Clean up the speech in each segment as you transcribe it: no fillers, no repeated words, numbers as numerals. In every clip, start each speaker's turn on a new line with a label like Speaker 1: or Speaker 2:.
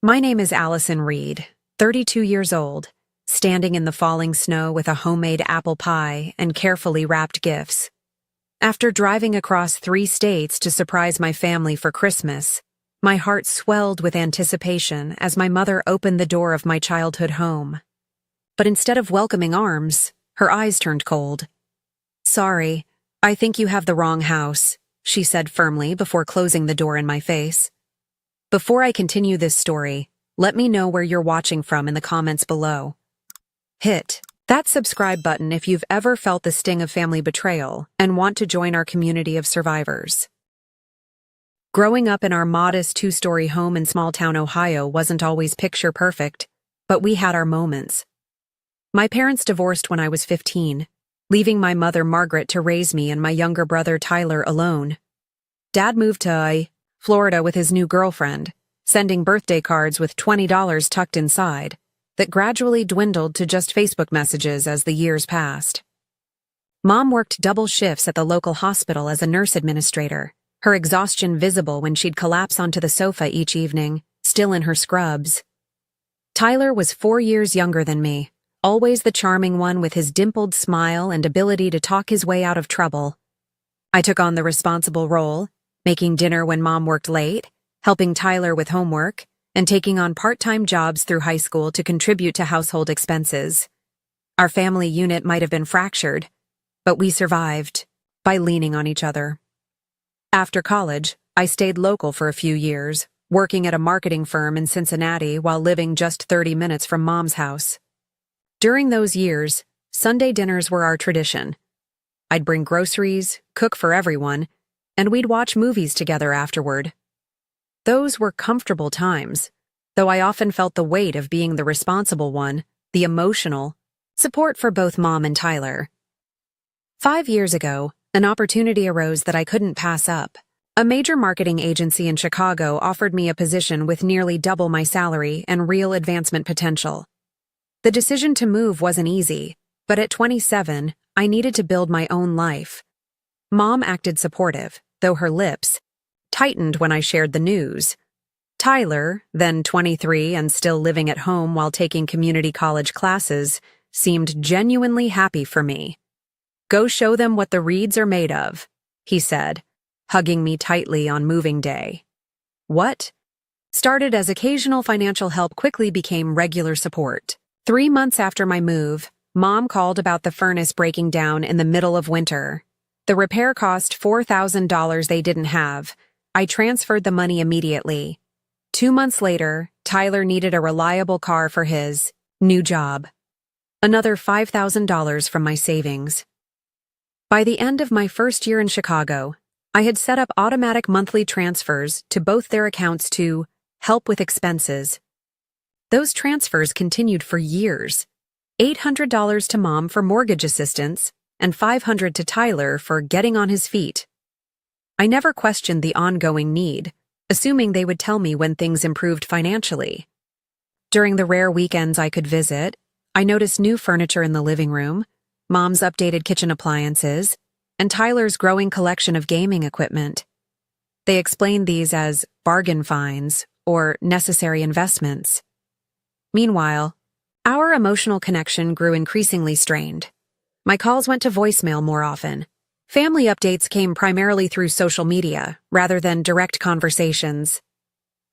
Speaker 1: My name is Allison Reed, 32 years old, standing in the falling snow with a homemade apple pie and carefully wrapped gifts. After driving across 3 states to surprise my family for Christmas, my heart swelled with anticipation as my mother opened the door of my childhood home. But instead of welcoming arms, her eyes turned cold. "Sorry, I think you have the wrong house," she said firmly before closing the door in my face. Before I continue this story, let me know where you're watching from in the comments below. Hit that subscribe button if you've ever felt the sting of family betrayal and want to join our community of survivors. Growing up in our modest 2-story home in small-town Ohio wasn't always picture-perfect, but we had our moments. My parents divorced when I was 15, leaving my mother Margaret to raise me and my younger brother Tyler alone. Dad moved to Florida with his new girlfriend, sending birthday cards with $20 tucked inside, that gradually dwindled to just Facebook messages as the years passed. Mom worked double shifts at the local hospital as a nurse administrator, her exhaustion visible when she'd collapse onto the sofa each evening, still in her scrubs. Tyler was 4 years younger than me, always the charming one with his dimpled smile and ability to talk his way out of trouble. I took on the responsible role, making dinner when Mom worked late, helping Tyler with homework, and taking on part-time jobs through high school to contribute to household expenses. Our family unit might have been fractured, but we survived by leaning on each other. After college, I stayed local for a few years, working at a marketing firm in Cincinnati while living just 30 minutes from Mom's house. During those years, Sunday dinners were our tradition. I'd bring groceries, cook for everyone, and we'd watch movies together afterward. Those were comfortable times, though I often felt the weight of being the responsible one, the emotional support for both Mom and Tyler. 5 years ago, an opportunity arose that I couldn't pass up. A major marketing agency in Chicago offered me a position with nearly double my salary and real advancement potential. The decision to move wasn't easy, but at 27, I needed to build my own life. Mom acted supportive, though her lips tightened when I shared the news. Tyler, then 23 and still living at home while taking community college classes, seemed genuinely happy for me. "Go show them what the Reeds are made of," he said, hugging me tightly on moving day. What started as occasional financial help quickly became regular support. 3 months after my move, Mom called about the furnace breaking down in the middle of winter. The repair cost $4,000 they didn't have. I transferred the money immediately. 2 months later, Tyler needed a reliable car for his new job. Another $5,000 from my savings. By the end of my first year in Chicago, I had set up automatic monthly transfers to both their accounts to help with expenses. Those transfers continued for years. $800 to Mom for mortgage assistance and $500 to Tyler for getting on his feet. I never questioned the ongoing need, assuming they would tell me when things improved financially. During the rare weekends I could visit, I noticed new furniture in the living room, Mom's updated kitchen appliances, and Tyler's growing collection of gaming equipment. They explained these as bargain finds or necessary investments. Meanwhile, our emotional connection grew increasingly strained. My calls went to voicemail more often. Family updates came primarily through social media, rather than direct conversations.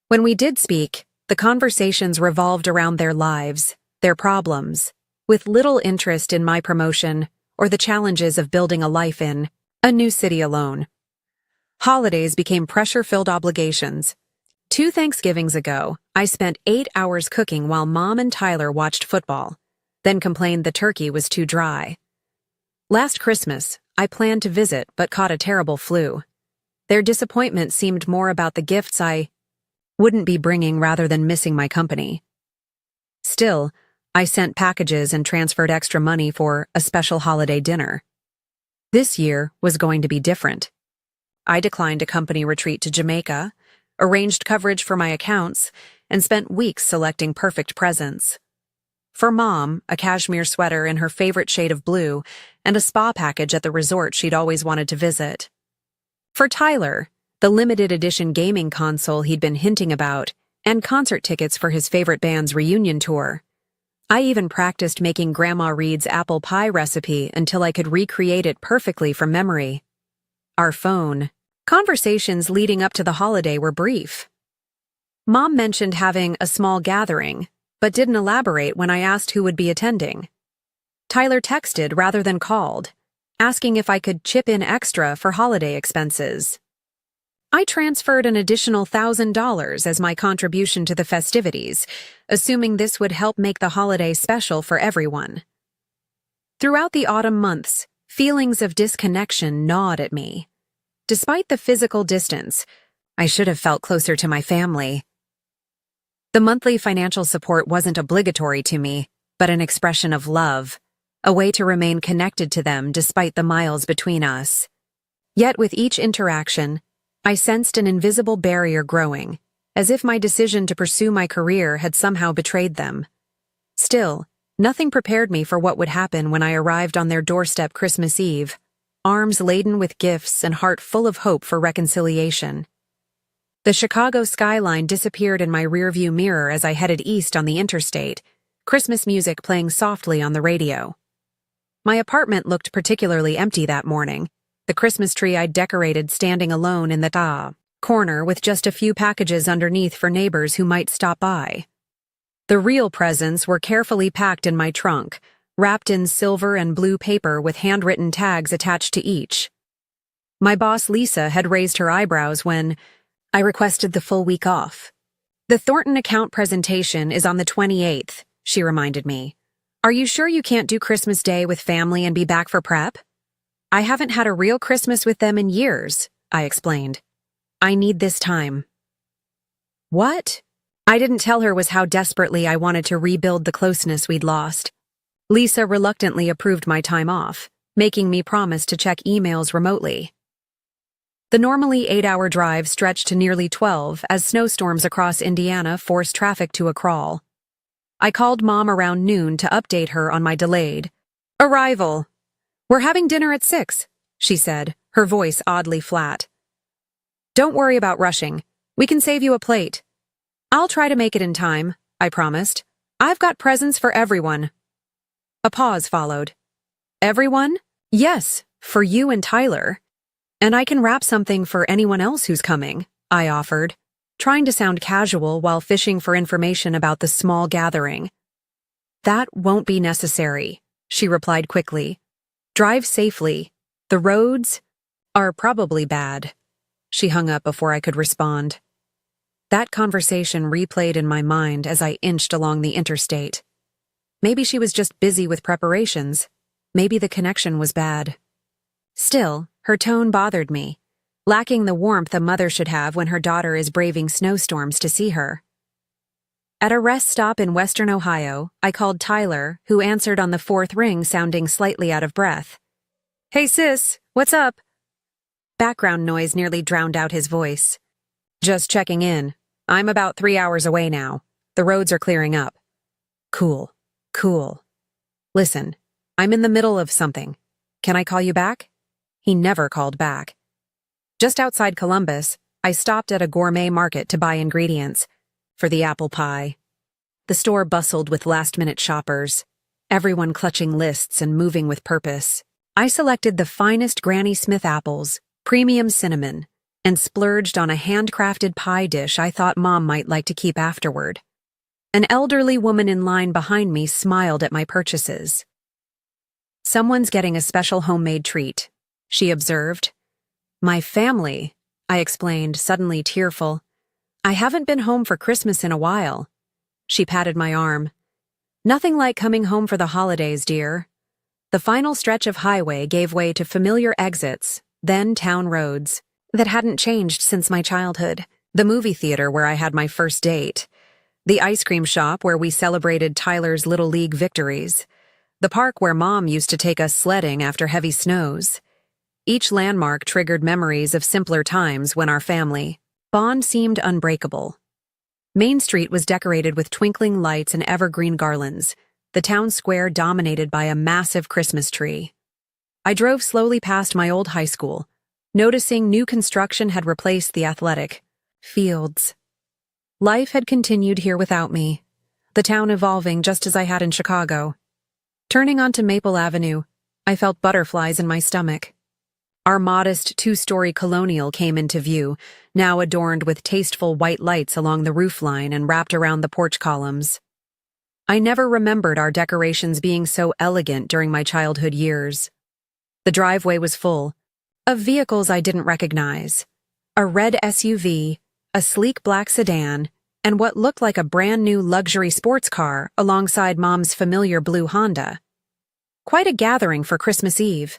Speaker 1: When we did speak, the conversations revolved around their lives, their problems, with little interest in my promotion or the challenges of building a life in a new city alone. Holidays became pressure-filled obligations. 2 Thanksgivings ago, I spent 8 hours cooking while Mom and Tyler watched football, then complained the turkey was too dry. Last Christmas, I planned to visit but caught a terrible flu. Their disappointment seemed more about the gifts I wouldn't be bringing rather than missing my company. Still, I sent packages and transferred extra money for a special holiday dinner. This year was going to be different. I declined a company retreat to Jamaica, arranged coverage for my accounts, and spent weeks selecting perfect presents. For Mom, a cashmere sweater in her favorite shade of blue, and a spa package at the resort she'd always wanted to visit. For Tyler, the limited edition gaming console he'd been hinting about, and concert tickets for his favorite band's reunion tour. I even practiced making Grandma Reed's apple pie recipe until I could recreate it perfectly from memory. Our phone conversations leading up to the holiday were brief. Mom mentioned having a small gathering, but didn't elaborate when I asked who would be attending. Tyler texted rather than called, asking if I could chip in extra for holiday expenses. I transferred an additional $1,000 as my contribution to the festivities, assuming this would help make the holiday special for everyone. Throughout the autumn months, feelings of disconnection gnawed at me. Despite the physical distance, I should have felt closer to my family. The monthly financial support wasn't obligatory to me, but an expression of love, a way to remain connected to them despite the miles between us. Yet with each interaction, I sensed an invisible barrier growing, as if my decision to pursue my career had somehow betrayed them. Still, nothing prepared me for what would happen when I arrived on their doorstep Christmas Eve, arms laden with gifts and heart full of hope for reconciliation. The Chicago skyline disappeared in my rearview mirror as I headed east on the interstate, Christmas music playing softly on the radio. My apartment looked particularly empty that morning, the Christmas tree I'd decorated standing alone in the corner with just a few packages underneath for neighbors who might stop by. The real presents were carefully packed in my trunk, wrapped in silver and blue paper with handwritten tags attached to each. My boss Lisa had raised her eyebrows when I requested the full week off. "The Thornton account presentation is on the 28th, she reminded me. "Are you sure you can't do Christmas Day with family and be back for prep?" "I haven't had a real Christmas with them in years," I explained. "I need this time." What? I didn't tell her was how desperately I wanted to rebuild the closeness we'd lost. Lisa reluctantly approved my time off, making me promise to check emails remotely. The normally 8-hour drive stretched to nearly 12 as snowstorms across Indiana forced traffic to a crawl. I called Mom around noon to update her on my delayed arrival. "We're having dinner at 6, she said, her voice oddly flat. "Don't worry about rushing. We can save you a plate." "I'll try to make it in time," I promised. "I've got presents for everyone." A pause followed. "Everyone?" "Yes, for you and Tyler. And I can wrap something for anyone else who's coming," I offered, trying to sound casual while fishing for information about the small gathering. "That won't be necessary," she replied quickly. "Drive safely. The roads are probably bad." She hung up before I could respond. That conversation replayed in my mind as I inched along the interstate. Maybe she was just busy with preparations. Maybe the connection was bad. Still, her tone bothered me, lacking the warmth a mother should have when her daughter is braving snowstorms to see her. At a rest stop in western Ohio, I called Tyler, who answered on the fourth ring sounding slightly out of breath. "Hey sis, what's up?" Background noise nearly drowned out his voice. "Just checking in. I'm about 3 hours away now. The roads are clearing up." Cool. "Listen, I'm in the middle of something. Can I call you back?" He never called back. Just outside Columbus, I stopped at a gourmet market to buy ingredients for the apple pie. The store bustled with last-minute shoppers, everyone clutching lists and moving with purpose. I selected the finest Granny Smith apples, premium cinnamon, and splurged on a handcrafted pie dish I thought Mom might like to keep afterward. An elderly woman in line behind me smiled at my purchases. "Someone's getting a special homemade treat," she observed. "My family," I explained, suddenly tearful. "I haven't been home for Christmas in a while." She patted my arm. "Nothing like coming home for the holidays, dear." The final stretch of highway gave way to familiar exits, then town roads, that hadn't changed since my childhood. The movie theater where I had my first date. The ice cream shop where we celebrated Tyler's Little League victories. The park where Mom used to take us sledding after heavy snows. Each landmark triggered memories of simpler times when our family bond seemed unbreakable. Main Street was decorated with twinkling lights and evergreen garlands, the town square dominated by a massive Christmas tree. I drove slowly past my old high school, noticing new construction had replaced the athletic fields. Life had continued here without me, the town evolving just as I had in Chicago. Turning onto Maple Avenue, I felt butterflies in my stomach. Our modest two-story colonial came into view, now adorned with tasteful white lights along the roofline and wrapped around the porch columns. I never remembered our decorations being so elegant during my childhood years. The driveway was full of vehicles I didn't recognize. A red SUV, a sleek black sedan, and what looked like a brand new luxury sports car alongside Mom's familiar blue Honda. Quite a gathering for Christmas Eve.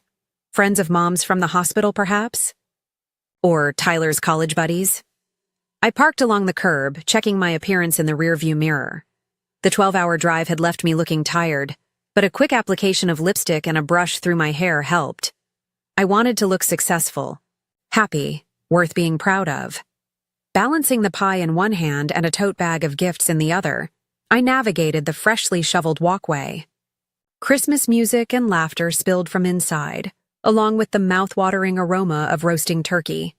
Speaker 1: Friends of Mom's from the hospital, perhaps? Or Tyler's college buddies? I parked along the curb, checking my appearance in the rearview mirror. The 12-hour drive had left me looking tired, but a quick application of lipstick and a brush through my hair helped. I wanted to look successful, happy, worth being proud of. Balancing the pie in one hand and a tote bag of gifts in the other, I navigated the freshly shoveled walkway. Christmas music and laughter spilled from inside, along with the mouth-watering aroma of roasting turkey.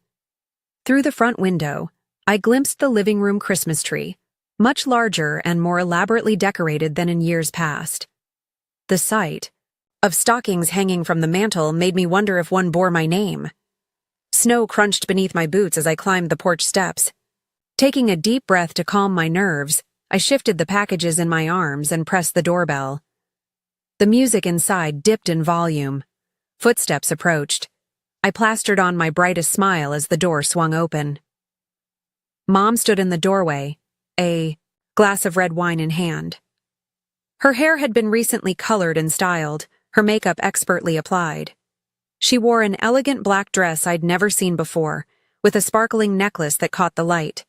Speaker 1: Through the front window, I glimpsed the living room Christmas tree, much larger and more elaborately decorated than in years past. The sight of stockings hanging from the mantel made me wonder if one bore my name. Snow crunched beneath my boots as I climbed the porch steps. Taking a deep breath to calm my nerves, I shifted the packages in my arms and pressed the doorbell. The music inside dipped in volume. Footsteps approached. I plastered on my brightest smile as the door swung open. Mom stood in the doorway, a glass of red wine in hand. Her hair had been recently colored and styled, her makeup expertly applied. She wore an elegant black dress I'd never seen before, with a sparkling necklace that caught the light.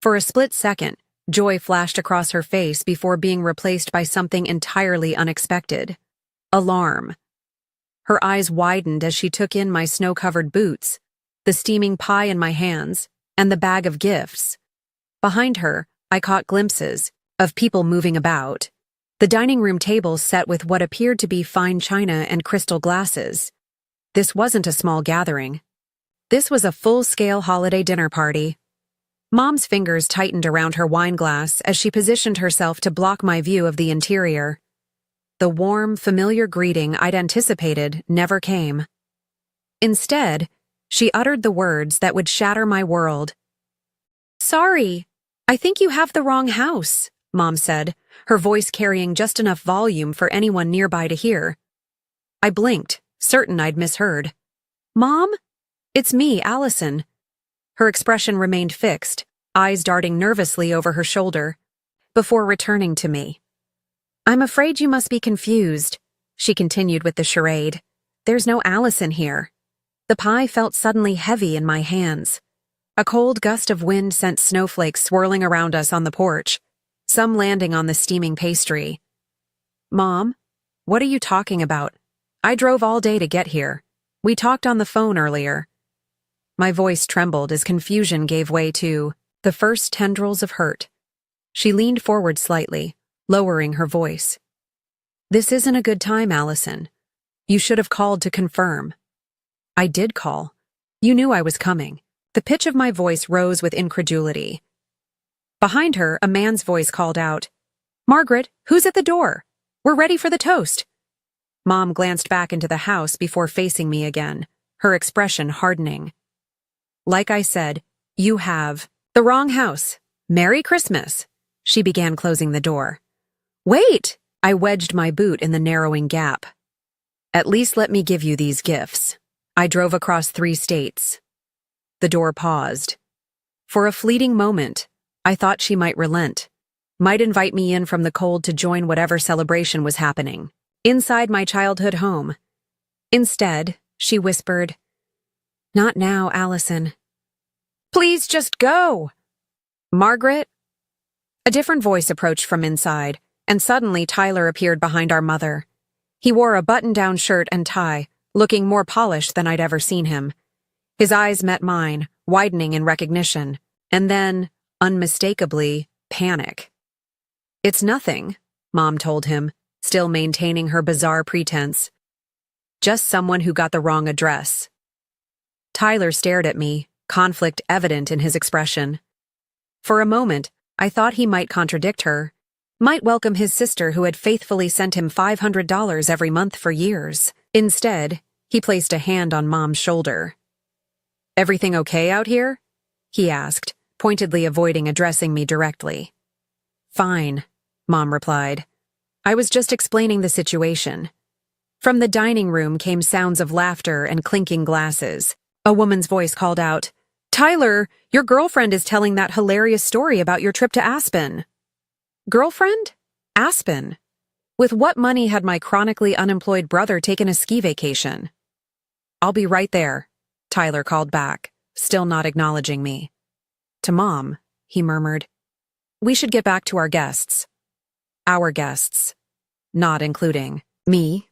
Speaker 1: For a split second, joy flashed across her face before being replaced by something entirely unexpected. Alarm. Her eyes widened as she took in my snow-covered boots, the steaming pie in my hands, and the bag of gifts. Behind her, I caught glimpses of people moving about. The dining room table set with what appeared to be fine china and crystal glasses. This wasn't a small gathering. This was a full-scale holiday dinner party. Mom's fingers tightened around her wine glass as she positioned herself to block my view of the interior. The warm, familiar greeting I'd anticipated never came. Instead, she uttered the words that would shatter my world. "Sorry, I think you have the wrong house," Mom said, her voice carrying just enough volume for anyone nearby to hear. I blinked, certain I'd misheard. "Mom? It's me, Allison." Her expression remained fixed, eyes darting nervously over her shoulder, before returning to me. "I'm afraid you must be confused," she continued with the charade. "There's no Allison here." The pie felt suddenly heavy in my hands. A cold gust of wind sent snowflakes swirling around us on the porch, some landing on the steaming pastry. "Mom, what are you talking about? I drove all day to get here. We talked on the phone earlier." My voice trembled as confusion gave way to the first tendrils of hurt. She leaned forward slightly, lowering her voice. "This isn't a good time, Allison. You should have called to confirm." "I did call. You knew I was coming." The pitch of my voice rose with incredulity. Behind her, a man's voice called out, "Margaret, who's at the door? We're ready for the toast." Mom glanced back into the house before facing me again, her expression hardening. "Like I said, you have the wrong house. Merry Christmas." She began closing the door. "Wait!" I wedged my boot in the narrowing gap. "At least let me give you these gifts. I drove across 3 states. The door paused. For a fleeting moment, I thought she might relent, might invite me in from the cold to join whatever celebration was happening, inside my childhood home. Instead, she whispered, "Not now, Allison." "Please just go." "Margaret?" A different voice approached from inside, and suddenly Tyler appeared behind our mother. He wore a button-down shirt and tie, looking more polished than I'd ever seen him. His eyes met mine, widening in recognition, and then, unmistakably, panic. "It's nothing," Mom told him, still maintaining her bizarre pretense. "Just someone who got the wrong address." Tyler stared at me, conflict evident in his expression. For a moment, I thought he might contradict her, might welcome his sister who had faithfully sent him $500 every month for years. Instead, he placed a hand on Mom's shoulder. "Everything okay out here?" he asked, pointedly avoiding addressing me directly. "Fine," Mom replied. "I was just explaining the situation." From the dining room came sounds of laughter and clinking glasses. A woman's voice called out, "Tyler, your girlfriend is telling that hilarious story about your trip to Aspen." Girlfriend? Aspen? With what money had my chronically unemployed brother taken a ski vacation? "I'll be right there," Tyler called back, still not acknowledging me. To Mom, he murmured, "We should get back to our guests." Our guests. Not including me.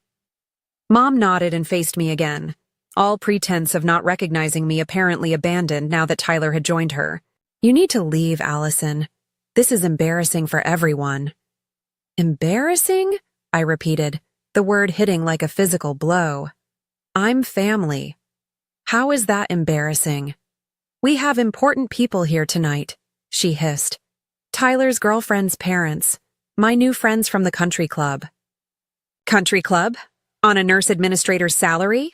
Speaker 1: Mom nodded and faced me again, all pretense of not recognizing me apparently abandoned now that Tyler had joined her. "You need to leave, Allison. This is embarrassing for everyone." "Embarrassing?" I repeated, the word hitting like a physical blow. "I'm family. How is that embarrassing?" "We have important people here tonight," she hissed. "Tyler's girlfriend's parents, my new friends from the country club." "Country club? On a nurse administrator's salary?"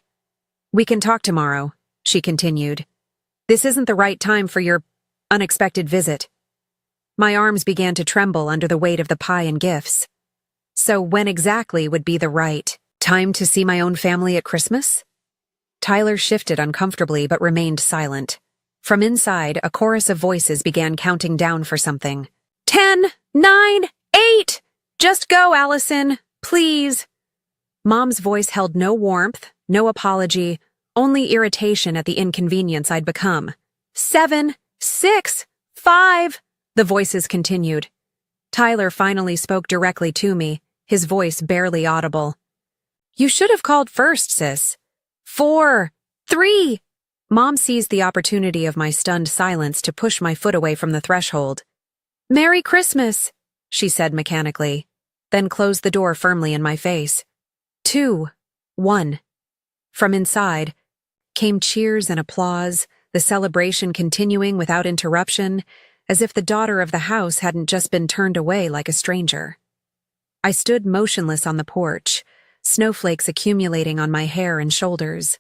Speaker 1: "We can talk tomorrow," she continued. "This isn't the right time for your unexpected visit." My arms began to tremble under the weight of the pie and gifts. So when exactly would be the right time to see my own family at Christmas? Tyler shifted uncomfortably but remained silent. From inside, a chorus of voices began counting down for something. 10, 9, 8! Just go, Allison, please. Mom's voice held no warmth, no apology, only irritation at the inconvenience I'd become. 7, 6, 5, the voices continued. Tyler finally spoke directly to me, his voice barely audible. "You should have called first, sis. 4, 3. Mom seized the opportunity of my stunned silence to push my foot away from the threshold. "Merry Christmas," she said mechanically, then closed the door firmly in my face. 2, 1. From inside came cheers and applause, the celebration continuing without interruption, as if the daughter of the house hadn't just been turned away like a stranger. I stood motionless on the porch, snowflakes accumulating on my hair and shoulders.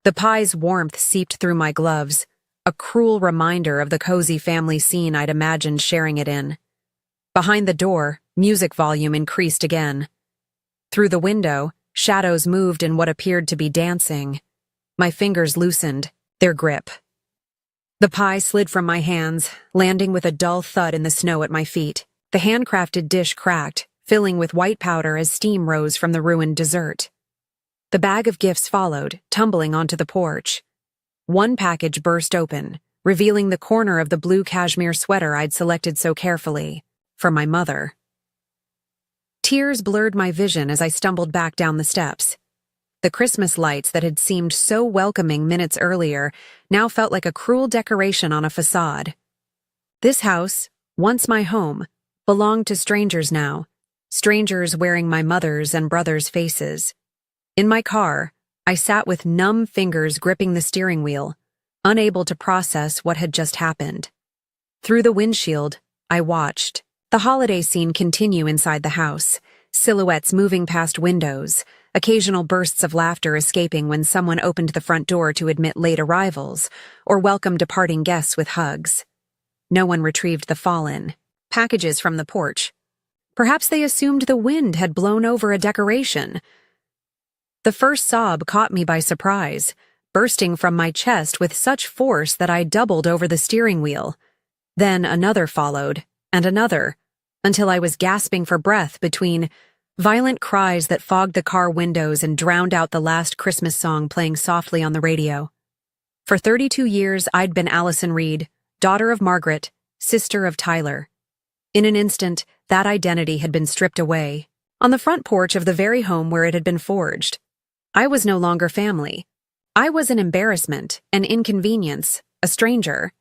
Speaker 1: The pie's warmth seeped through my gloves, a cruel reminder of the cozy family scene I'd imagined sharing it in. Behind the door, music volume increased again. Through the window, shadows moved in what appeared to be dancing. My fingers loosened, their grip. The pie slid from my hands, landing with a dull thud in the snow at my feet. The handcrafted dish cracked, filling with white powder as steam rose from the ruined dessert. The bag of gifts followed, tumbling onto the porch. One package burst open, revealing the corner of the blue cashmere sweater I'd selected so carefully, for my mother. Tears blurred my vision as I stumbled back down the steps. The Christmas lights that had seemed so welcoming minutes earlier now felt like a cruel decoration on a facade. This house, once my home, belonged to strangers now, strangers wearing my mother's and brother's faces. In my car, I sat with numb fingers gripping the steering wheel, unable to process what had just happened. Through the windshield, I watched the holiday scene continue inside the house, silhouettes moving past windows, occasional bursts of laughter escaping when someone opened the front door to admit late arrivals or welcome departing guests with hugs. No one retrieved the fallen packages from the porch. Perhaps they assumed the wind had blown over a decoration. The first sob caught me by surprise, bursting from my chest with such force that I doubled over the steering wheel. Then another followed, and another, until I was gasping for breath between violent cries that fogged the car windows and drowned out the last Christmas song playing softly on the radio. For 32 years, I'd been Allison Reed, daughter of Margaret, sister of Tyler. In an instant, that identity had been stripped away, on the front porch of the very home where it had been forged. I was no longer family. I was an embarrassment, an inconvenience, a stranger.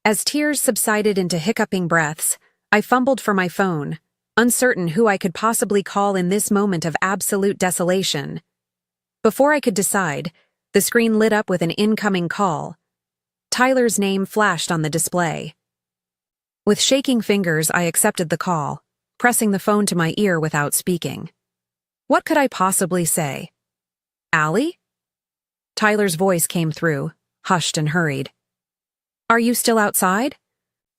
Speaker 1: As tears subsided into hiccuping breaths, I fumbled for my phone, uncertain who I could possibly call in this moment of absolute desolation. Before I could decide, the screen lit up with an incoming call. Tyler's name flashed on the display. With shaking fingers, I accepted the call, pressing the phone to my ear without speaking. What could I possibly say? Allie? Tyler's voice came through, hushed and hurried. Are you still outside?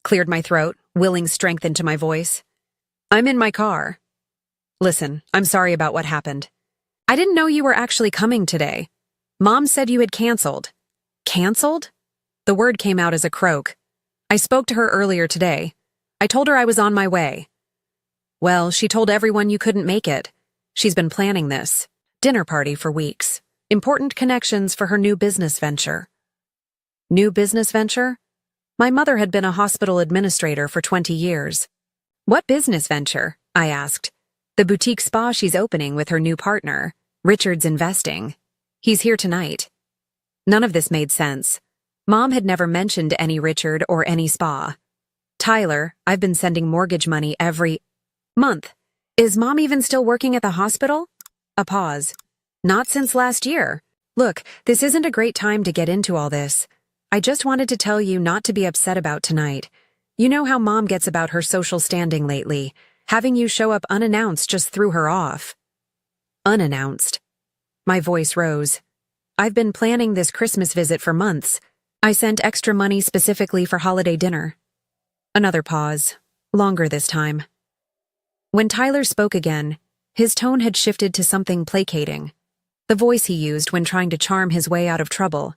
Speaker 1: Cleared my throat, willing strength into my voice. I'm in my car. Listen, I'm sorry about what happened. I didn't know you were actually coming today. Mom said you had canceled. Canceled? The word came out as a croak. I spoke to her earlier today. I told her I was on my way. Well, she told everyone you couldn't make it. She's been planning this dinner party for weeks. Important connections for her new business venture. New business venture? My mother had been a hospital administrator for 20 years. What business venture? I asked. The boutique spa she's opening with her new partner, Richard's Investing. He's here tonight. None of this made sense. Mom had never mentioned any Richard or any spa. Tyler, I've been sending mortgage money every month. Is Mom even still working at the hospital? A pause. Not since last year. Look, this isn't a great time to get into all this. I just wanted to tell you not to be upset about tonight. You know how Mom gets about her social standing lately. Having you show up unannounced just threw her off. Unannounced. My voice rose. I've been planning this Christmas visit for months. I sent extra money specifically for holiday dinner. Another pause. Longer this time. When Tyler spoke again, his tone had shifted to something placating. The voice he used when trying to charm his way out of trouble.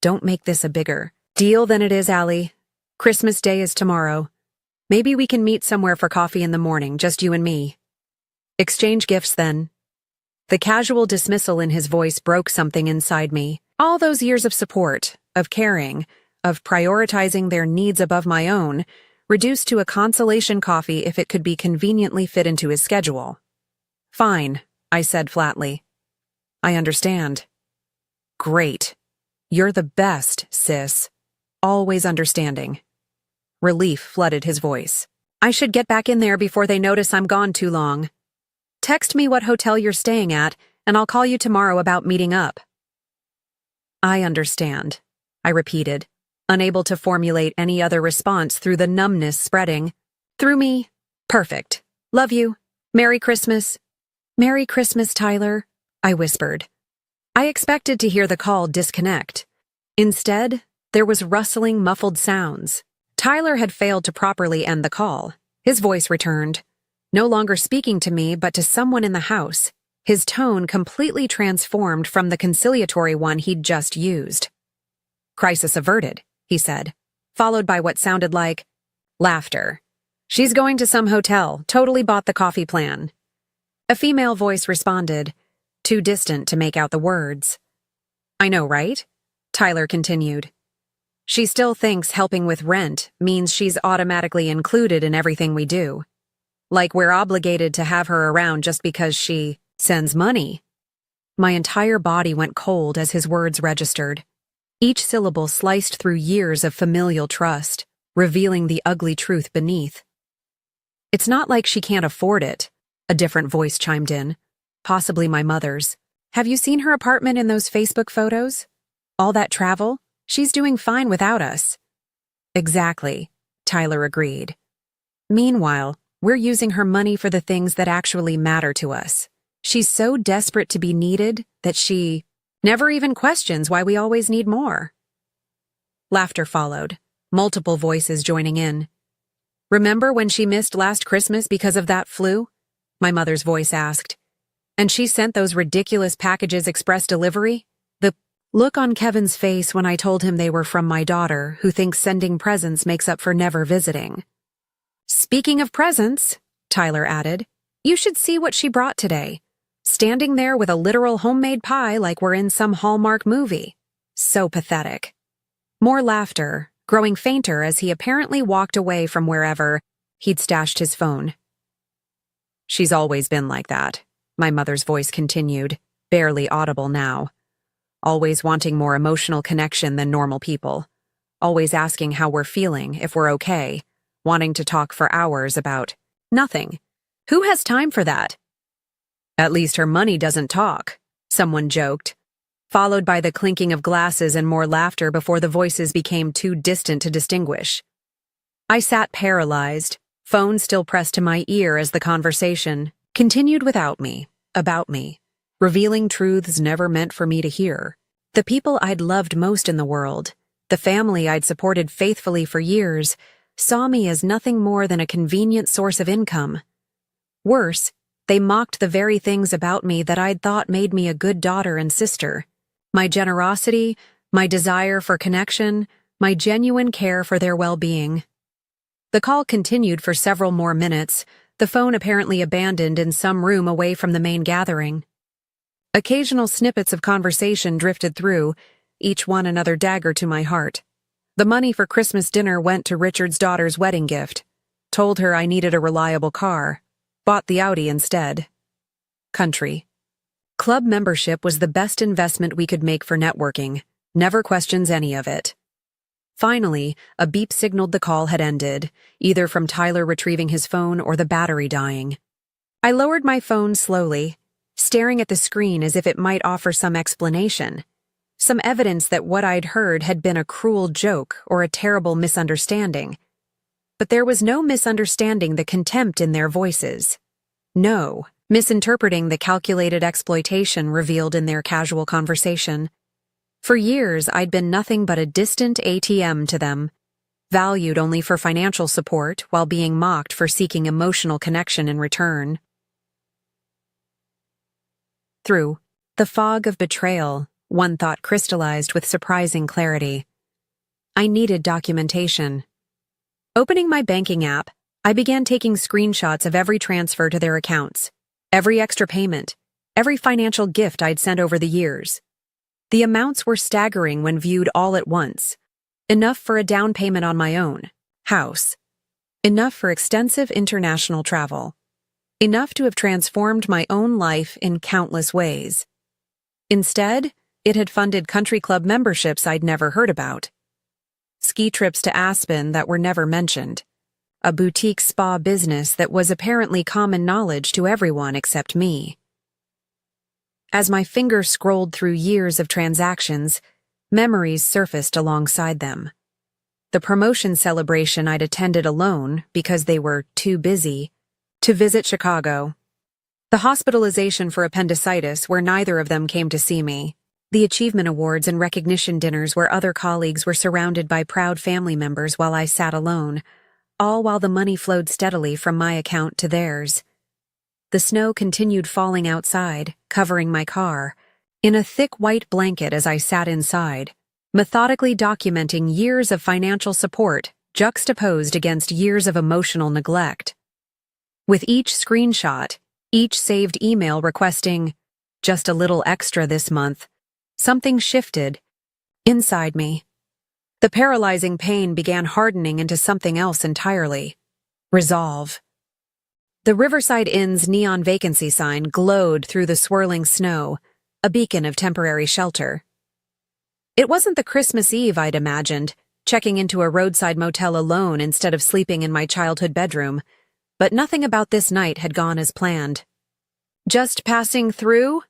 Speaker 1: Don't make this a bigger deal than it is, Allie. Christmas Day is tomorrow. Maybe we can meet somewhere for coffee in the morning, just you and me. Exchange gifts then. The casual dismissal in his voice broke something inside me. All those years of support, of caring, of prioritizing their needs above my own, reduced to a consolation coffee if it could be conveniently fit into his schedule. Fine, I said flatly. I understand. Great. You're the best, sis. Always understanding. Relief flooded his voice. I should get back in there before they notice I'm gone too long. Text me what hotel you're staying at, and I'll call you tomorrow about meeting up. I understand, I repeated, unable to formulate any other response through the numbness spreading. Through me. Perfect. Love you. Merry Christmas. Merry Christmas, Tyler, I whispered. I expected to hear the call disconnect. Instead, there was rustling, muffled sounds. Tyler had failed to properly end the call. His voice returned, no longer speaking to me but to someone in the house, his tone completely transformed from the conciliatory one he'd just used. Crisis averted, he said, followed by what sounded like laughter. She's going to some hotel, totally bought the coffee plan. A female voice responded, too distant to make out the words. I know, right? Tyler continued. She still thinks helping with rent means she's automatically included in everything we do. Like we're obligated to have her around just because she sends money. My entire body went cold as his words registered. Each syllable sliced through years of familial trust, revealing the ugly truth beneath. It's not like she can't afford it, a different voice chimed in, possibly my mother's. Have you seen her apartment in those Facebook photos? All that travel? She's doing fine without us. Exactly, Tyler agreed. Meanwhile, we're using her money for the things that actually matter to us. She's so desperate to be needed that she never even questions why we always need more. Laughter followed, multiple voices joining in. Remember when she missed last Christmas because of that flu? My mother's voice asked. And she sent those ridiculous packages express delivery? The look on Kevin's face when I told him they were from my daughter, who thinks sending presents makes up for never visiting. Speaking of presents, Tyler added, you should see what she brought today. Standing there with a literal homemade pie like we're in some Hallmark movie. So pathetic. More laughter, growing fainter as he apparently walked away from wherever he'd stashed his phone. She's always been like that, my mother's voice continued, barely audible now. Always wanting more emotional connection than normal people. Always asking how we're feeling, if we're okay. Wanting to talk for hours about nothing. Who has time for that? At least her money doesn't talk, someone joked, followed by the clinking of glasses and more laughter before the voices became too distant to distinguish. I sat paralyzed, phone still pressed to my ear as the conversation continued without me, about me, revealing truths never meant for me to hear. The people I'd loved most in the world, the family I'd supported faithfully for years, saw me as nothing more than a convenient source of income. Worse, they mocked the very things about me that I'd thought made me a good daughter and sister. My generosity, my desire for connection, my genuine care for their well-being. The call continued for several more minutes, the phone apparently abandoned in some room away from the main gathering. Occasional snippets of conversation drifted through, each one another dagger to my heart. The money for Christmas dinner went to Richard's daughter's wedding gift. Told her I needed a reliable car. Bought the Audi instead. Country. Club membership was the best investment we could make for networking. Never questions any of it. Finally, a beep signaled the call had ended, either from Tyler retrieving his phone or the battery dying. I lowered my phone slowly, staring at the screen as if it might offer some explanation, some evidence that what I'd heard had been a cruel joke or a terrible misunderstanding. But there was no misunderstanding the contempt in their voices. No, misinterpreting the calculated exploitation revealed in their casual conversation. For years, I'd been nothing but a distant ATM to them, valued only for financial support while being mocked for seeking emotional connection in return. Through the fog of betrayal, one thought crystallized with surprising clarity. I needed documentation. Opening my banking app, I began taking screenshots of every transfer to their accounts, every extra payment, every financial gift I'd sent over the years. The amounts were staggering when viewed all at once. Enough for a down payment on my own house. Enough for extensive international travel. Enough to have transformed my own life in countless ways. Instead, it had funded country club memberships I'd never heard about. Ski trips to Aspen that were never mentioned. A boutique spa business that was apparently common knowledge to everyone except me. As my finger scrolled through years of transactions, memories surfaced alongside them. The promotion celebration I'd attended alone because they were too busy to visit Chicago. The hospitalization for appendicitis where neither of them came to see me. The achievement awards and recognition dinners where other colleagues were surrounded by proud family members while I sat alone, all while the money flowed steadily from my account to theirs. The snow continued falling outside, covering my car, in a thick white blanket as I sat inside, methodically documenting years of financial support juxtaposed against years of emotional neglect. With each screenshot, each saved email requesting, "Just a little extra this month," something shifted inside me. The paralyzing pain began hardening into something else entirely. Resolve. The Riverside Inn's neon vacancy sign glowed through the swirling snow, a beacon of temporary shelter. It wasn't the Christmas Eve I'd imagined, checking into a roadside motel alone instead of sleeping in my childhood bedroom, but nothing about this night had gone as planned. "Just passing through?"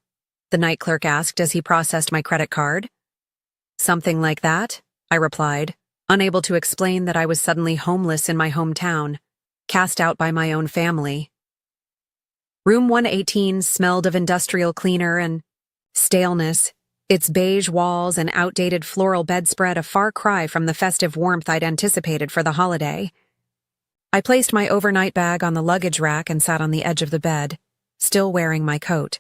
Speaker 1: the night clerk asked as he processed my credit card. "Something like that," I replied, unable to explain that I was suddenly homeless in my hometown, cast out by my own family. Room 118 smelled of industrial cleaner and staleness, its beige walls and outdated floral bedspread a far cry from the festive warmth I'd anticipated for the holiday. I placed my overnight bag on the luggage rack and sat on the edge of the bed, still wearing my coat,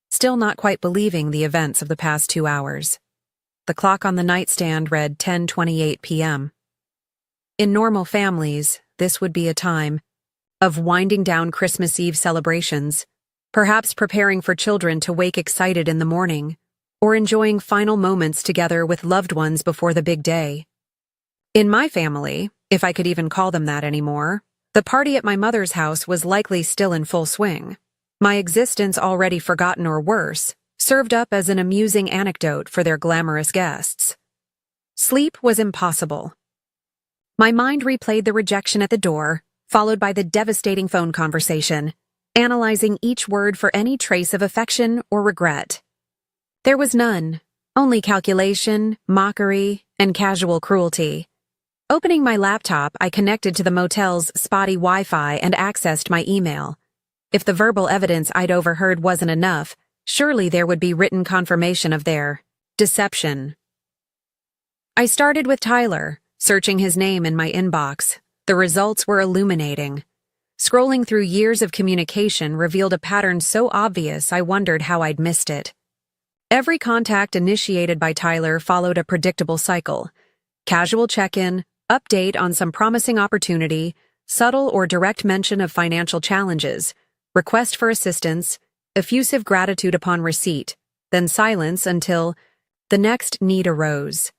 Speaker 1: still not quite believing the events of the past 2 hours. The clock on the nightstand read 10:28 p.m. In normal families, this would be a time of winding down Christmas Eve celebrations, perhaps preparing for children to wake excited in the morning, or enjoying final moments together with loved ones before the big day. In my family, if I could even call them that anymore, the party at my mother's house was likely still in full swing. My existence already forgotten or worse, served up as an amusing anecdote for their glamorous guests. Sleep was impossible. My mind replayed the rejection at the door, followed by the devastating phone conversation, analyzing each word for any trace of affection or regret. There was none, only calculation, mockery, and casual cruelty. Opening my laptop, I connected to the motel's spotty Wi-Fi and accessed my email. If the verbal evidence I'd overheard wasn't enough, surely there would be written confirmation of their deception. I started with Tyler, searching his name in my inbox. The results were illuminating. Scrolling through years of communication revealed a pattern so obvious I wondered how I'd missed it. Every contact initiated by Tyler followed a predictable cycle. Casual check-in, update on some promising opportunity, subtle or direct mention of financial challenges, request for assistance, effusive gratitude upon receipt, then silence until the next need arose.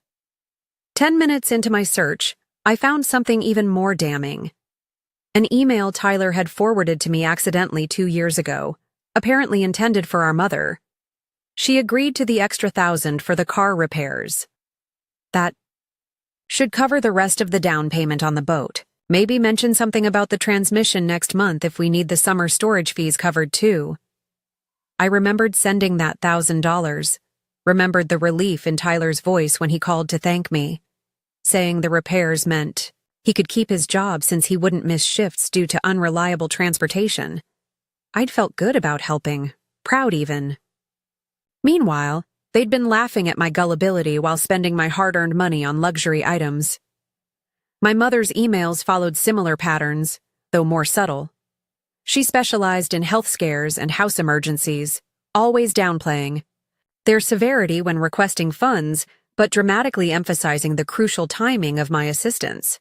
Speaker 1: 10 minutes into my search, I found something even more damning. An email Tyler had forwarded to me accidentally 2 years ago, apparently intended for our mother. She agreed to the extra $1,000 for the car repairs. That should cover the rest of the down payment on the boat. Maybe mention something about the transmission next month if we need the summer storage fees covered too. I remembered sending that $1,000, remembered the relief in Tyler's voice when he called to thank me, saying the repairs meant he could keep his job since he wouldn't miss shifts due to unreliable transportation. I'd felt good about helping, proud even. Meanwhile, they'd been laughing at my gullibility while spending my hard-earned money on luxury items. My mother's emails followed similar patterns, though more subtle. She specialized in health scares and house emergencies, always downplaying their severity when requesting funds, but dramatically emphasizing the crucial timing of my assistance.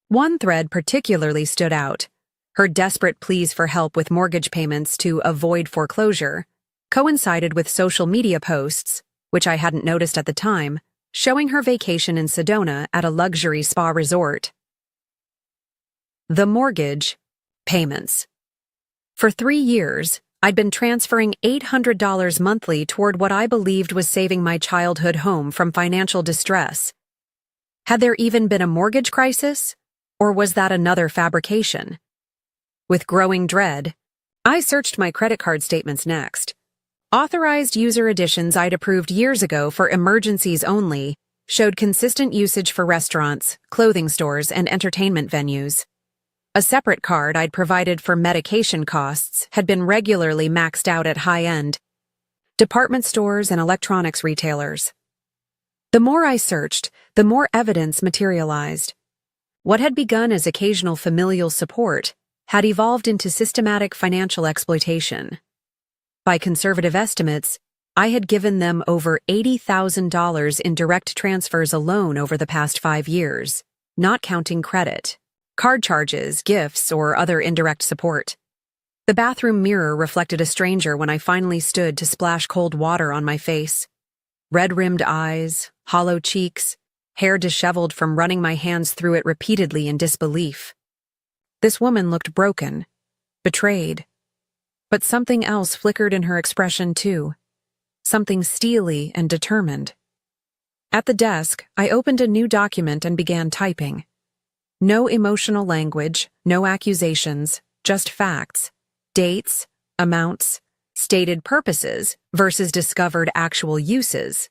Speaker 1: One thread particularly stood out: her desperate pleas for help with mortgage payments to avoid foreclosure coincided with social media posts, which I hadn't noticed at the time, showing her vacation in Sedona at a luxury spa resort. The mortgage payments. For 3 years, I'd been transferring $800 monthly toward what I believed was saving my childhood home from financial distress. Had there even been a mortgage crisis? Or was that another fabrication? With growing dread, I searched my credit card statements next. Authorized user additions I'd approved years ago for emergencies only showed consistent usage for restaurants, clothing stores, and entertainment venues. A separate card I'd provided for medication costs had been regularly maxed out at high-end department stores and electronics retailers. The more I searched, the more evidence materialized. What had begun as occasional familial support had evolved into systematic financial exploitation. By conservative estimates, I had given them over $80,000 in direct transfers alone over the past 5 years, not counting credit, card charges, gifts, or other indirect support. The bathroom mirror reflected a stranger when I finally stood to splash cold water on my face. Red-rimmed eyes, hollow cheeks, hair disheveled from running my hands through it repeatedly in disbelief. This woman looked broken, betrayed. But something else flickered in her expression too, something steely and determined. At the desk, I opened a new document and began typing. No emotional language, no accusations, just facts, dates, amounts, stated purposes versus discovered actual uses.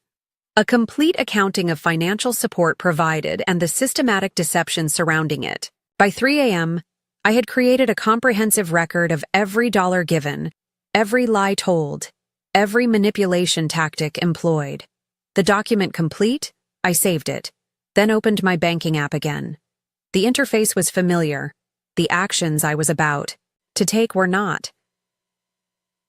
Speaker 1: A complete accounting of financial support provided and the systematic deception surrounding it. By 3 a.m., I had created a comprehensive record of every dollar given, every lie told, every manipulation tactic employed. The document complete, I saved it, then opened my banking app again. The interface was familiar. The actions I was about to take were not.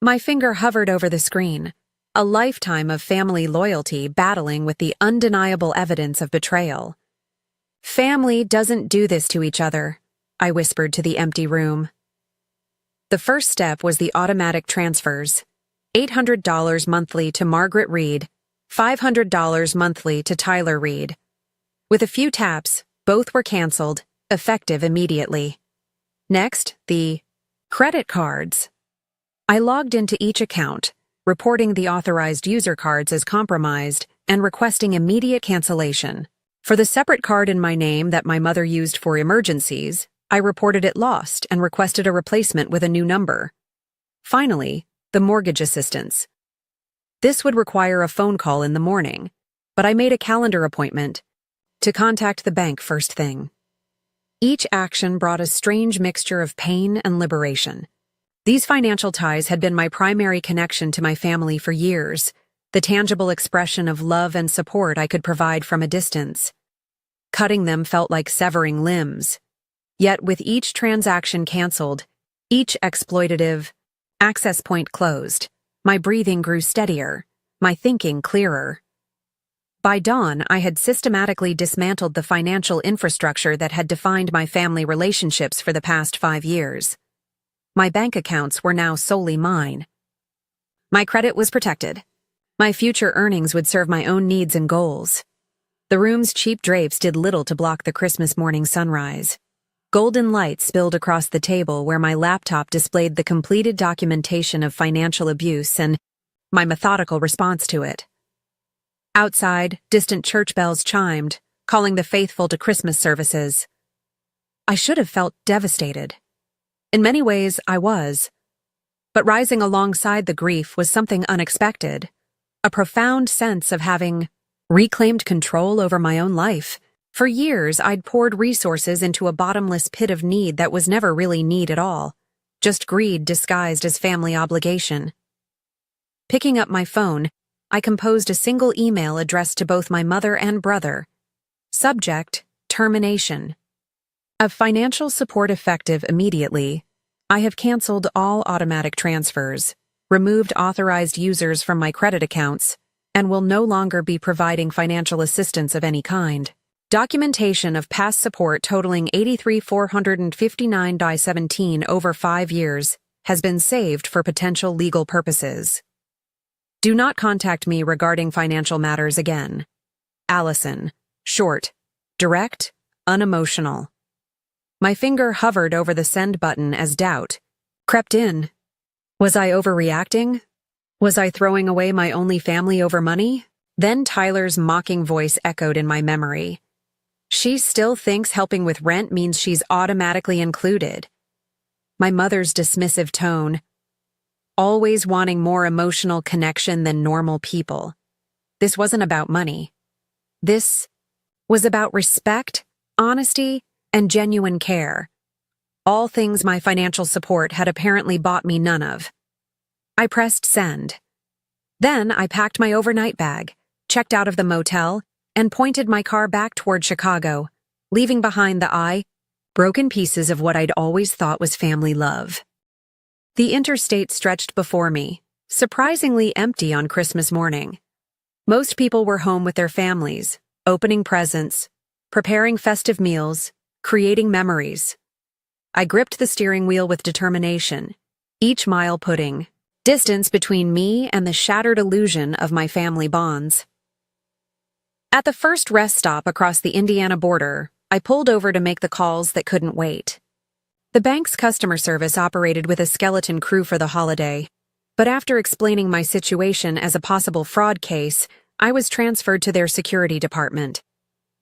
Speaker 1: My finger hovered over the screen, a lifetime of family loyalty battling with the undeniable evidence of betrayal. Family doesn't do this to each other, I whispered to the empty room. The first step was the automatic transfers. $800 monthly to Margaret Reed, $500 monthly to Tyler Reed. With a few taps, both were canceled, effective immediately. Next, the credit cards. I logged into each account, reporting the authorized user cards as compromised and requesting immediate cancellation. For the separate card in my name that my mother used for emergencies, I reported it lost and requested a replacement with a new number. Finally, the mortgage assistance. This would require a phone call in the morning, but I made a calendar appointment, to contact the bank first thing. Each action brought a strange mixture of pain and liberation. These financial ties had been my primary connection to my family for years, the tangible expression of love and support I could provide from a distance. Cutting them felt like severing limbs. Yet with each transaction canceled, each exploitative access point closed, my breathing grew steadier, my thinking clearer. By dawn, I had systematically dismantled the financial infrastructure that had defined my family relationships for the past 5 years. My bank accounts were now solely mine. My credit was protected. My future earnings would serve my own needs and goals. The room's cheap drapes did little to block the Christmas morning sunrise. Golden light spilled across the table where my laptop displayed the completed documentation of financial abuse and my methodical response to it. Outside, distant church bells chimed, calling the faithful to Christmas services. I should have felt devastated. In many ways, I was. But rising alongside the grief was something unexpected, a profound sense of having reclaimed control over my own life. For years, I'd poured resources into a bottomless pit of need that was never really need at all, just greed disguised as family obligation. Picking up my phone, I composed a single email addressed to both my mother and brother. Subject: termination. Of financial support effective immediately, I have canceled all automatic transfers, removed authorized users from my credit accounts, and will no longer be providing financial assistance of any kind. Documentation of past support totaling $83,459.17 over 5 years has been saved for potential legal purposes. Do not contact me regarding financial matters again. Allison. Short, direct, unemotional. My finger hovered over the send button as doubt crept in. Was I overreacting? Was I throwing away my only family over money? Then Tyler's mocking voice echoed in my memory. She still thinks helping with rent means she's automatically included. My mother's dismissive tone, always wanting more emotional connection than normal people. This wasn't about money. This was about respect, honesty, and genuine care. All things my financial support had apparently bought me none of. I pressed send. Then I packed my overnight bag, checked out of the motel, and pointed my car back toward Chicago, leaving behind the broken pieces of what I'd always thought was family love. The interstate stretched before me, surprisingly empty on Christmas morning. Most people were home with their families, opening presents, preparing festive meals, creating memories. I gripped the steering wheel with determination, each mile putting distance between me and the shattered illusion of my family bonds. At the first rest stop across the Indiana border, I pulled over to make the calls that couldn't wait. The bank's customer service operated with a skeleton crew for the holiday, but after explaining my situation as a possible fraud case, I was transferred to their security department.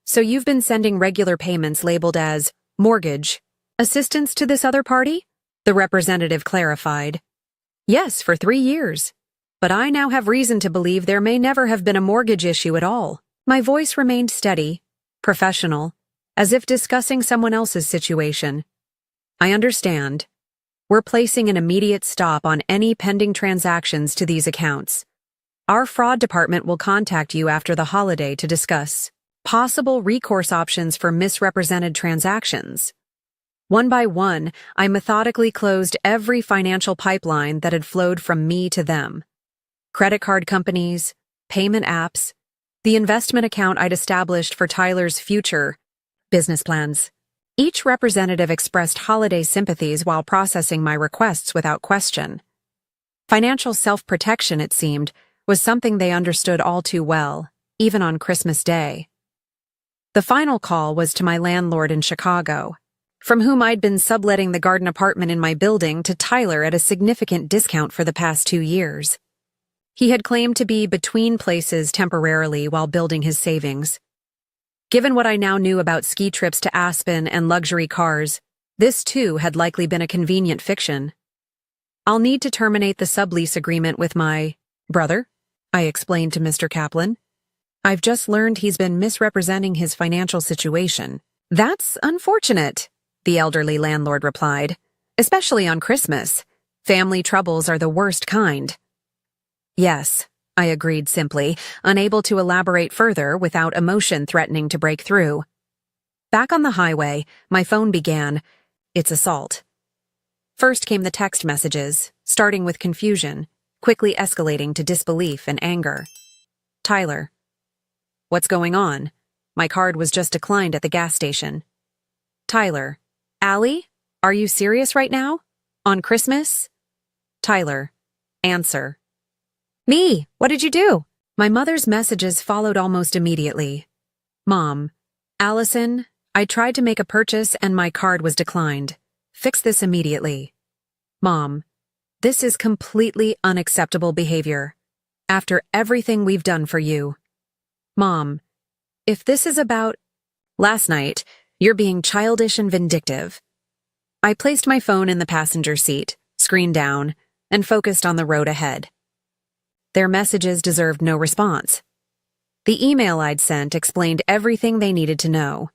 Speaker 1: So you've been sending regular payments labeled as mortgage assistance to this other party? The representative clarified. Yes, for 3 years. But I now have reason to believe there may never have been a mortgage issue at all. My voice remained steady, professional, as if discussing someone else's situation. I understand. We're placing an immediate stop on any pending transactions to these accounts. Our fraud department will contact you after the holiday to discuss possible recourse options for misrepresented transactions. One by one, I methodically closed every financial pipeline that had flowed from me to them. Credit card companies, payment apps, the investment account I'd established for Tyler's future business plans. Each representative expressed holiday sympathies while processing my requests without question. Financial self-protection, it seemed, was something they understood all too well, even on Christmas Day. The final call was to my landlord in Chicago, from whom I'd been subletting the garden apartment in my building to Tyler at a significant discount for the past 2 years. He had claimed to be between places temporarily while building his savings. Given what I now knew about ski trips to Aspen and luxury cars, this too had likely been a convenient fiction. I'll need to terminate the sublease agreement with my brother, I explained to Mr. Kaplan. I've just learned he's been misrepresenting his financial situation. That's unfortunate, the elderly landlord replied. Especially on Christmas. Family troubles are the worst kind. Yes, I agreed simply, unable to elaborate further without emotion threatening to break through. Back on the highway, my phone began, its assault. First came the text messages, starting with confusion, quickly escalating to disbelief and anger. Tyler. What's going on? My card was just declined at the gas station. Tyler. Allie? Are you serious right now? On Christmas? Tyler. Answer. Me, what did you do? My mother's messages followed almost immediately. Mom. Allison, I tried to make a purchase and my card was declined. Fix this immediately. Mom. This is completely unacceptable behavior. After everything we've done for you. Mom. If this is about last night, you're being childish and vindictive. I placed my phone in the passenger seat, screen down, and focused on the road ahead. Their messages deserved no response. The email I'd sent explained everything they needed to know.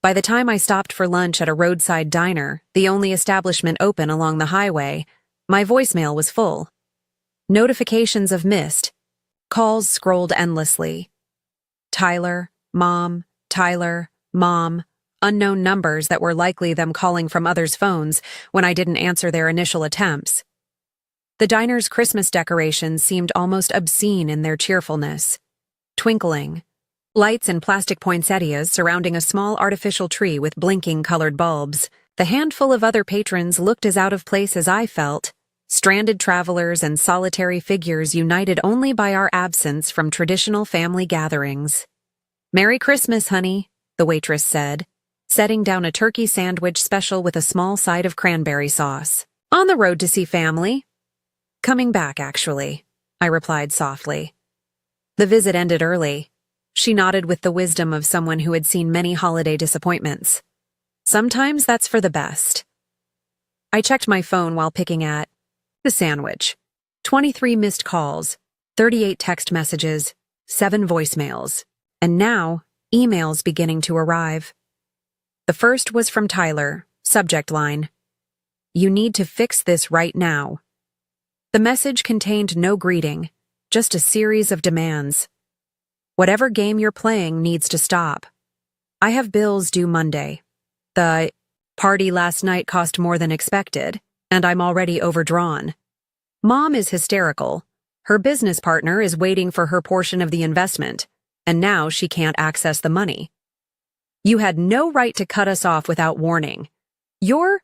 Speaker 1: By the time I stopped for lunch at a roadside diner, the only establishment open along the highway, my voicemail was full. Notifications of missed. Calls scrolled endlessly. Tyler, Mom, unknown numbers that were likely them calling from others' phones when I didn't answer their initial attempts. The diner's Christmas decorations seemed almost obscene in their cheerfulness. Twinkling. Lights and plastic poinsettias surrounding a small artificial tree with blinking colored bulbs. The handful of other patrons looked as out of place as I felt. Stranded travelers and solitary figures united only by our absence from traditional family gatherings. Merry Christmas, honey, the waitress said, setting down a turkey sandwich special with a small side of cranberry sauce. On the road to see family. Coming back, actually, I replied softly. The visit ended early. She nodded with the wisdom of someone who had seen many holiday disappointments. Sometimes that's for the best. I checked my phone while picking at the sandwich. 23 missed calls, 38 text messages, 7 voicemails, and now, emails beginning to arrive. The first was from Tyler, subject line. You need to fix this right now. The message contained no greeting, just a series of demands. Whatever game you're playing needs to stop. I have bills due Monday. The party last night cost more than expected, and I'm already overdrawn. Mom is hysterical. Her business partner is waiting for her portion of the investment, and now she can't access the money. You had no right to cut us off without warning. You're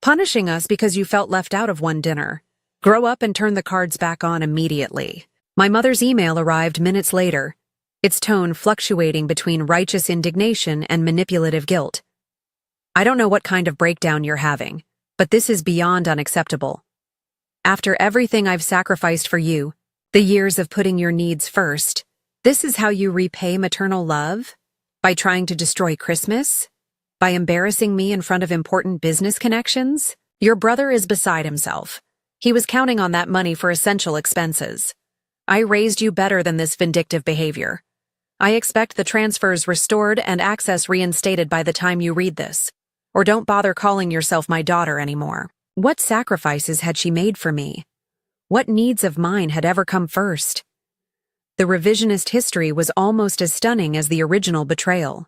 Speaker 1: punishing us because you felt left out of one dinner. Grow up and turn the cards back on immediately. My mother's email arrived minutes later, its tone fluctuating between righteous indignation and manipulative guilt. I don't know what kind of breakdown you're having, but this is beyond unacceptable. After everything I've sacrificed for you, the years of putting your needs first, this is how you repay maternal love? By trying to destroy Christmas? By embarrassing me in front of important business connections? Your brother is beside himself. He was counting on that money for essential expenses. I raised you better than this vindictive behavior. I expect the transfers restored and access reinstated by the time you read this. Or don't bother calling yourself my daughter anymore. What sacrifices had she made for me? What needs of mine had ever come first? The revisionist history was almost as stunning as the original betrayal.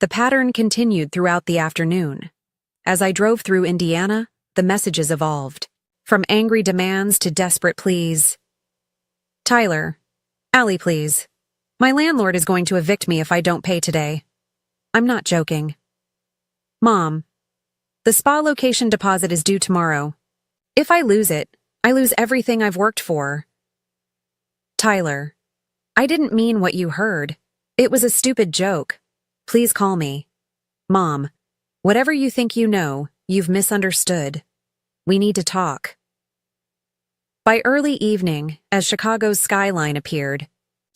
Speaker 1: The pattern continued throughout the afternoon. As I drove through Indiana, the messages evolved. From angry demands to desperate pleas. Tyler, Allie, please. My landlord is going to evict me if I don't pay today. I'm not joking. Mom, the spa location deposit is due tomorrow. If I lose it, I lose everything I've worked for. Tyler, I didn't mean what you heard. It was a stupid joke. Please call me. Mom, whatever you think you know, you've misunderstood. We need to talk. By early evening, as Chicago's skyline appeared,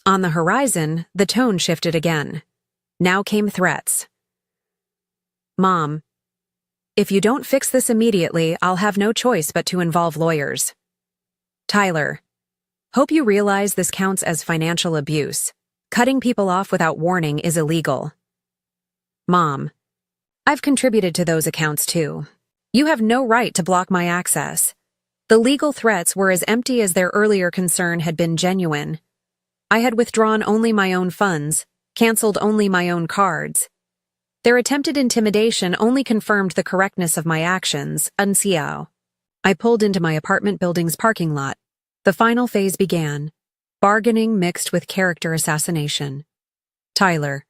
Speaker 1: on the horizon, the tone shifted again. Now came threats. Mom, if you don't fix this immediately, I'll have no choice but to involve lawyers. Tyler, Hope you realize this counts as financial abuse. Cutting people off without warning is illegal. Mom, I've contributed to those accounts too. You have no right to block my access. The legal threats were as empty as their earlier concern had been genuine. I had withdrawn only my own funds, canceled only my own cards. Their attempted intimidation only confirmed the correctness of my actions, unsiao. I pulled into my apartment building's parking lot. The final phase began, bargaining mixed with character assassination. Tyler.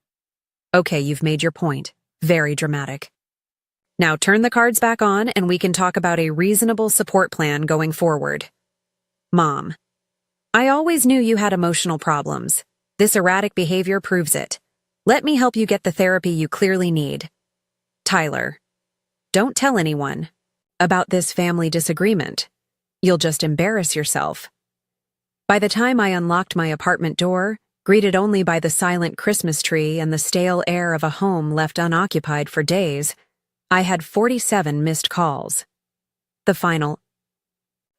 Speaker 1: Okay, you've made your point. Very dramatic. Now turn the cards back on and we can talk about a reasonable support plan going forward. Mom. I always knew you had emotional problems. This erratic behavior proves it. Let me help you get the therapy you clearly need. Tyler. Don't tell anyone about this family disagreement. You'll just embarrass yourself. By the time I unlocked my apartment door, greeted only by the silent Christmas tree and the stale air of a home left unoccupied for days, I had 47 missed calls. The final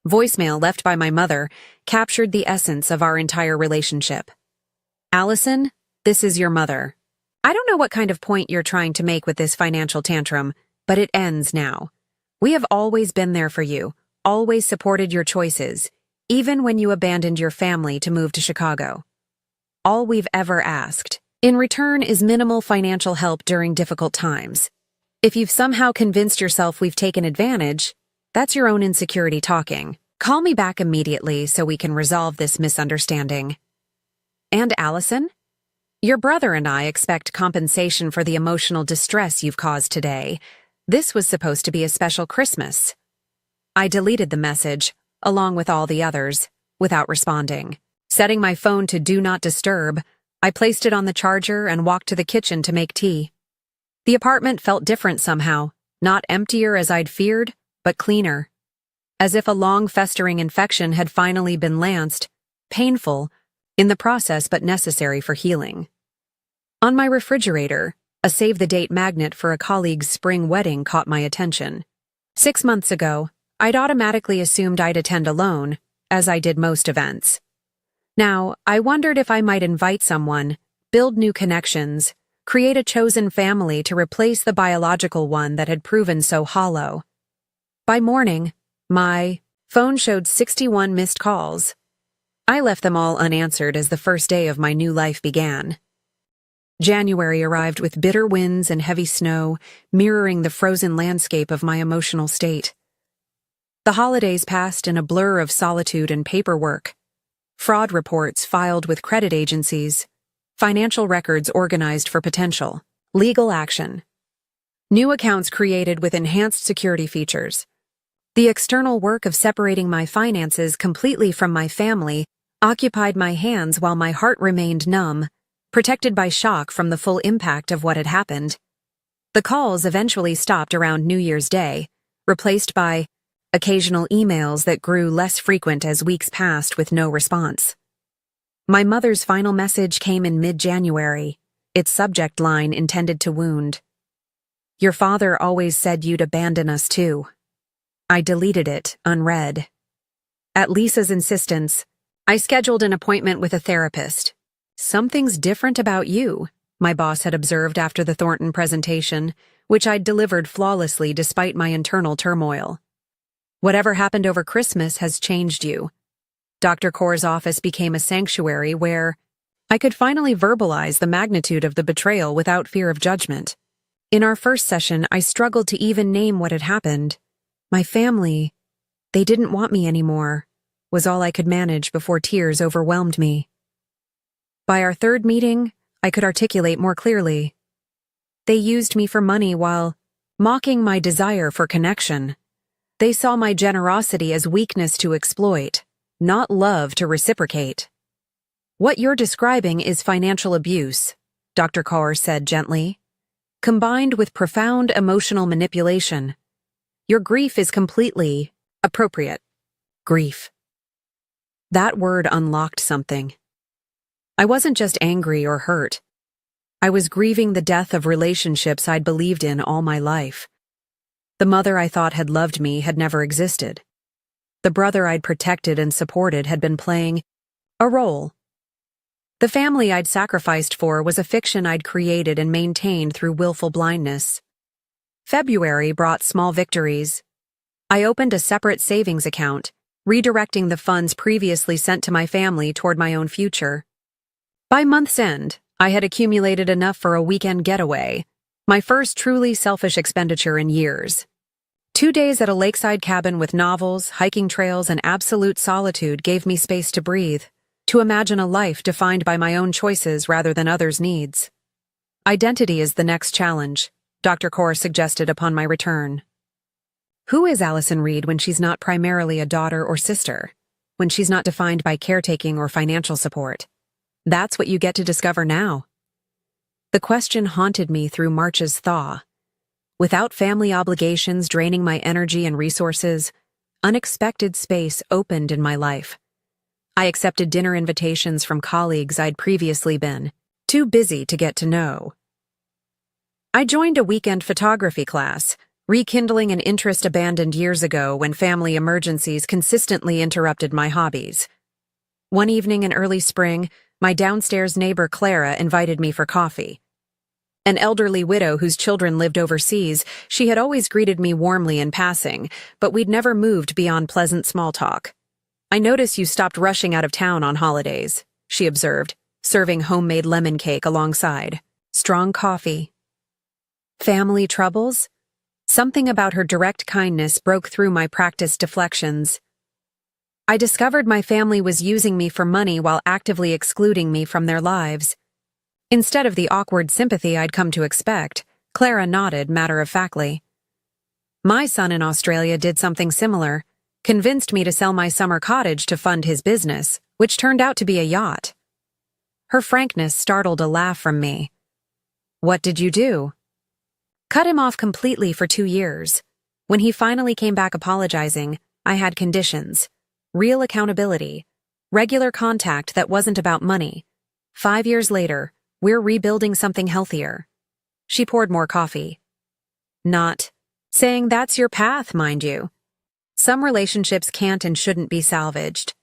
Speaker 1: voicemail left by my mother captured the essence of our entire relationship. Allison, this is your mother. I don't know what kind of point you're trying to make with this financial tantrum, but it ends now. We have always been there for you, always supported your choices, even when you abandoned your family to move to Chicago. All we've ever asked, in return, is minimal financial help during difficult times. If you've somehow convinced yourself we've taken advantage, that's your own insecurity talking. Call me back immediately so we can resolve this misunderstanding. And Allison? Your brother and I expect compensation for the emotional distress you've caused today. This was supposed to be a special Christmas. I deleted the message, along with all the others, without responding. Setting my phone to Do Not Disturb, I placed it on the charger and walked to the kitchen to make tea. The apartment felt different somehow, not emptier as I'd feared, but cleaner. As if a long festering infection had finally been lanced, painful, in the process but necessary for healing. On my refrigerator, a save-the-date magnet for a colleague's spring wedding caught my attention. 6 months ago, I'd automatically assumed I'd attend alone, as I did most events. Now, I wondered if I might invite someone, build new connections, create a chosen family to replace the biological one that had proven so hollow. By morning, my phone showed 61 missed calls. I left them all unanswered as the first day of my new life began. January arrived with bitter winds and heavy snow, mirroring the frozen landscape of my emotional state. The holidays passed in a blur of solitude and paperwork. Fraud reports filed with credit agencies, financial records organized for potential, legal action. New accounts created with enhanced security features. The external work of separating my finances completely from my family occupied my hands while my heart remained numb, protected by shock from the full impact of what had happened. The calls eventually stopped around New Year's Day, replaced by occasional emails that grew less frequent as weeks passed with no response. My mother's final message came in mid-January, its subject line intended to wound. Your father always said you'd abandon us too. I deleted it, unread. At Lisa's insistence, I scheduled an appointment with a therapist. Something's different about you, my boss had observed after the Thornton presentation, which I'd delivered flawlessly despite my internal turmoil. Whatever happened over Christmas has changed you. Dr. Kaur's office became a sanctuary where I could finally verbalize the magnitude of the betrayal without fear of judgment. In our first session, I struggled to even name what had happened. My family, they didn't want me anymore, was all I could manage before tears overwhelmed me. By our third meeting, I could articulate more clearly. They used me for money while mocking my desire for connection. They saw my generosity as weakness to exploit, not love to reciprocate. What you're describing is financial abuse, Dr. Kaur said gently, combined with profound emotional manipulation. Your grief is completely appropriate. Grief. That word unlocked something. I wasn't just angry or hurt. I was grieving the death of relationships I'd believed in all my life. The mother I thought had loved me had never existed. The brother I'd protected and supported had been playing A role. The family I'd sacrificed for was a fiction I'd created and maintained through willful blindness. February brought small victories. I opened a separate savings account, redirecting the funds previously sent to my family toward my own future. By month's end, I had accumulated enough for a weekend getaway, my first truly selfish expenditure in years. 2 days at a lakeside cabin with novels, hiking trails, and absolute solitude gave me space to breathe, to imagine a life defined by my own choices rather than others' needs. Identity is the next challenge, Dr. Kaur suggested upon my return. Who is Allison Reed when she's not primarily a daughter or sister? When she's not defined by caretaking or financial support? That's what you get to discover now. The question haunted me through March's thaw. Without family obligations draining my energy and resources, unexpected space opened in my life. I accepted dinner invitations from colleagues I'd previously been too busy to get to know. I joined a weekend photography class, rekindling an interest abandoned years ago when family emergencies consistently interrupted my hobbies. One evening in early spring, my downstairs neighbor Clara invited me for coffee. An elderly widow whose children lived overseas, she had always greeted me warmly in passing, but we'd never moved beyond pleasant small talk. "I notice you stopped rushing out of town on holidays," she observed, serving homemade lemon cake alongside strong coffee. Family troubles? Something about her direct kindness broke through my practiced deflections. I discovered my family was using me for money while actively excluding me from their lives. Instead of the awkward sympathy I'd come to expect, Clara nodded matter-of-factly. My son in Australia did something similar, convinced me to sell my summer cottage to fund his business, which turned out to be a yacht. Her frankness startled a laugh from me. "What did you do?" "Cut him off completely for 2 years. When he finally came back apologizing, I had conditions. Real accountability. Regular contact that wasn't about money. 5 years later, we're rebuilding something healthier." She poured more coffee. "Not saying that's your path, mind you. Some relationships can't and shouldn't be salvaged."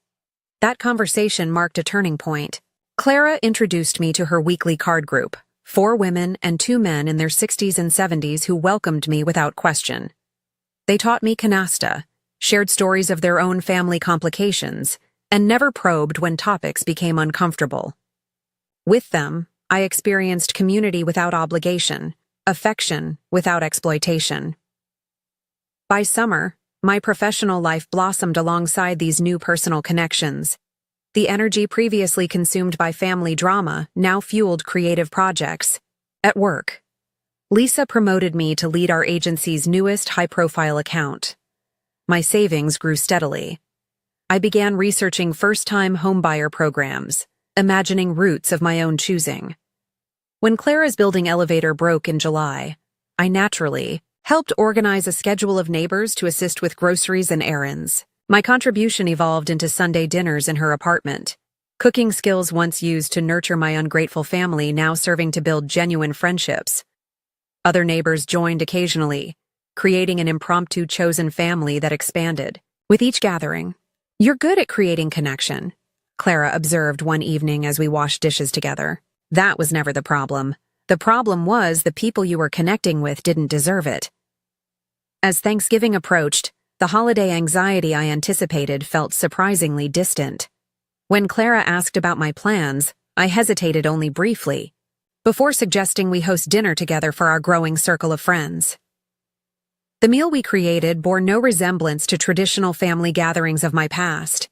Speaker 1: That conversation marked a turning point. Clara introduced me to her weekly card group, 4 women and 2 men in their 60s and 70s who welcomed me without question. They taught me canasta, shared stories of their own family complications, and never probed when topics became uncomfortable. With them, I experienced community without obligation, affection without exploitation. By summer, my professional life blossomed alongside these new personal connections. The energy previously consumed by family drama now fueled creative projects. At work, Lisa promoted me to lead our agency's newest high-profile account. My savings grew steadily. I began researching first-time homebuyer programs, imagining routes of my own choosing. When Clara's building elevator broke in July, I naturally helped organize a schedule of neighbors to assist with groceries and errands. My contribution evolved into Sunday dinners in her apartment. Cooking skills once used to nurture my ungrateful family now serving to build genuine friendships. Other neighbors joined occasionally, creating an impromptu chosen family that expanded. With each gathering, "You're good at creating connection," Clara observed one evening as we washed dishes together. That was never the problem. The problem was the people you were connecting with didn't deserve it. As Thanksgiving approached, the holiday anxiety I anticipated felt surprisingly distant. When Clara asked about my plans, I hesitated only briefly, before suggesting we host dinner together for our growing circle of friends. The meal we created bore no resemblance to traditional family gatherings of my past.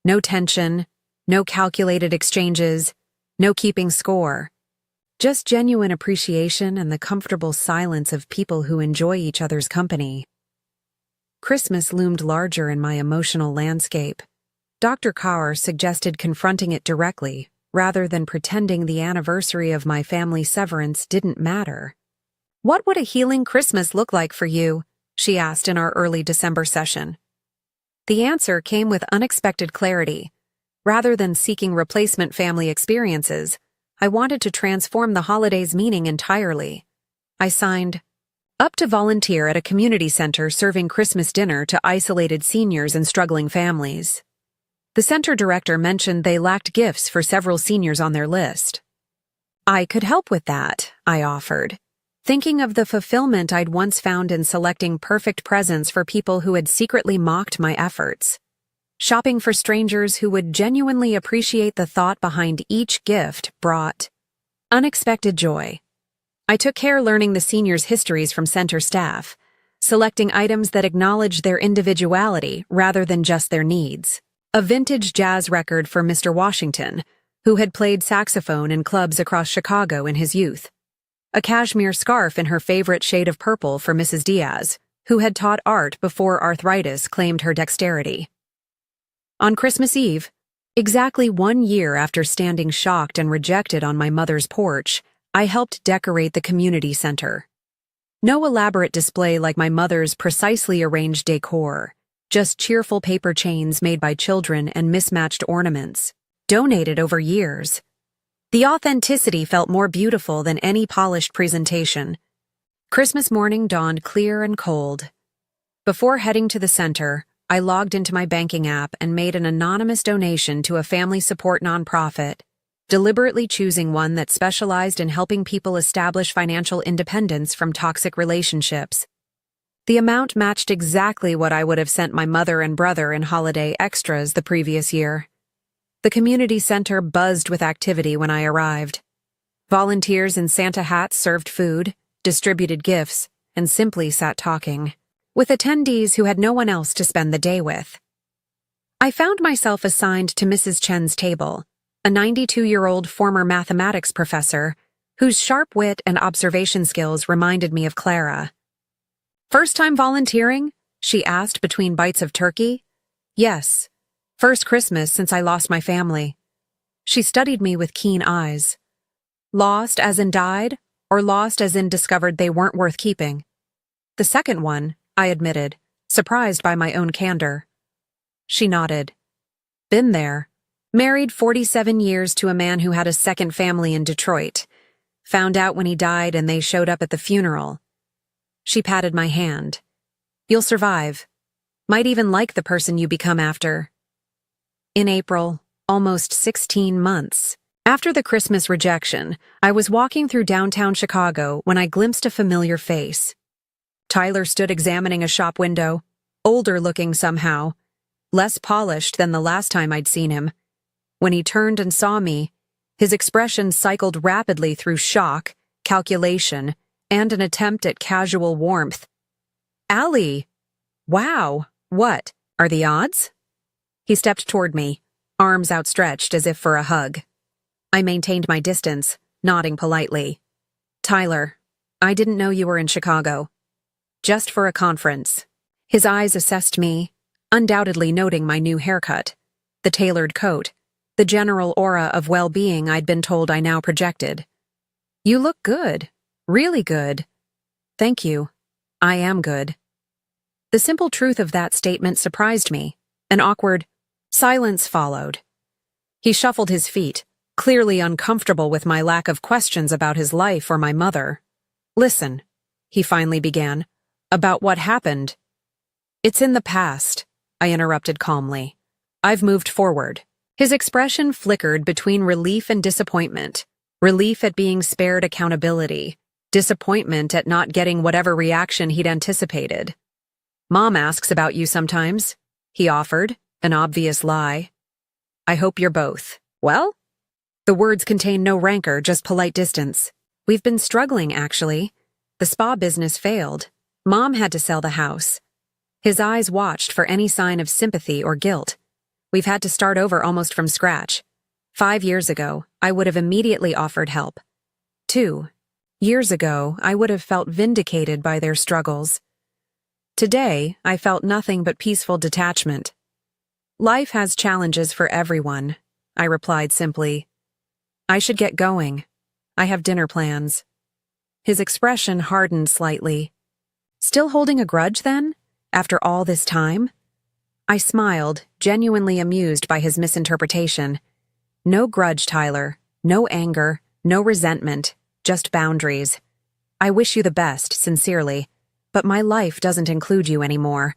Speaker 1: No tension, no calculated exchanges, no keeping score. Just genuine appreciation and the comfortable silence of people who enjoy each other's company. Christmas loomed larger in my emotional landscape. Dr. Kaur suggested confronting it directly, rather than pretending the anniversary of my family severance didn't matter. "What would a healing Christmas look like for you?" she asked in our early December session. The answer came with unexpected clarity. Rather than seeking replacement family experiences, I wanted to transform the holiday's meaning entirely. I signed up to volunteer at a community center serving Christmas dinner to isolated seniors and struggling families. The The center director mentioned they lacked gifts for several seniors on their list. I could help with that, I offered, thinking of the fulfillment I'd once found in selecting perfect presents for people who had secretly mocked my efforts. Shopping for strangers who would genuinely appreciate the thought behind each gift brought unexpected joy. I took care learning the seniors' histories from center staff, selecting items that acknowledged their individuality rather than just their needs. A vintage jazz record for Mr. Washington, who had played saxophone in clubs across Chicago in his youth. A cashmere scarf in her favorite shade of purple for Mrs. Diaz, who had taught art before arthritis claimed her dexterity. On Christmas Eve, exactly 1 year after standing shocked and rejected on my mother's porch, I helped decorate the community center. No elaborate display like my mother's precisely arranged decor, just cheerful paper chains made by children and mismatched ornaments, donated over years. The authenticity felt more beautiful than any polished presentation. Christmas morning dawned clear and cold. Before heading to the center, I logged into my banking app and made an anonymous donation to a family support nonprofit, deliberately choosing one that specialized in helping people establish financial independence from toxic relationships. The amount matched exactly what I would have sent my mother and brother in holiday extras the previous year. The community center buzzed with activity when I arrived. Volunteers in Santa hats served food, distributed gifts, and simply sat talking, with attendees who had no one else to spend the day with. I found myself assigned to Mrs. Chen's table, a 92-year-old former mathematics professor whose sharp wit and observation skills reminded me of Clara. "First time volunteering?" she asked between bites of turkey. "Yes. First Christmas since I lost my family." She studied me with keen eyes. "Lost as in died, or lost as in discovered they weren't worth keeping?" "The second one," I admitted, surprised by my own candor. She nodded. "Been there. Married 47 years to a man who had a second family in Detroit. Found out when he died and they showed up at the funeral." She patted my hand. "You'll survive. Might even like the person you become after." In April, almost 16 months, after the Christmas rejection, I was walking through downtown Chicago when I glimpsed a familiar face. Tyler stood examining a shop window, older looking somehow, less polished than the last time I'd seen him. When he turned and saw me, his expression cycled rapidly through shock, calculation, and an attempt at casual warmth. "Allie! Wow! What, are the odds?" He stepped toward me, arms outstretched as if for a hug. I maintained my distance, nodding politely. "Tyler, I didn't know you were in Chicago. Just for a conference." His eyes assessed me, undoubtedly noting my new haircut, the tailored coat, the general aura of well-being I'd been told I now projected. "You look good. Really good." "Thank you. I am good." The simple truth of that statement surprised me. An awkward silence followed. He shuffled his feet, clearly uncomfortable with my lack of questions about his life or my mother. "Listen," he finally began, "about what happened." "It's in the past," I interrupted calmly. "I've moved forward." His expression flickered between relief and disappointment. Relief at being spared accountability. Disappointment at not getting whatever reaction he'd anticipated. "Mom asks about you sometimes," he offered, an obvious lie. "I hope you're both." "Well?" The words contained no rancor, just polite distance. "We've been struggling, actually. The spa business failed. Mom had to sell the house." His eyes watched for any sign of sympathy or guilt. "We've had to start over almost from scratch. 5 years ago, I would have immediately offered help. 2 years ago, I would have felt vindicated by their struggles. Today, I felt nothing but peaceful detachment." "Life has challenges for everyone," I replied simply. "I should get going. I have dinner plans." His expression hardened slightly. "Still holding a grudge, then? After all this time?" I smiled, genuinely amused by his misinterpretation. "No grudge, Tyler. No anger. No resentment. Just boundaries. I wish you the best, sincerely, but my life doesn't include you anymore."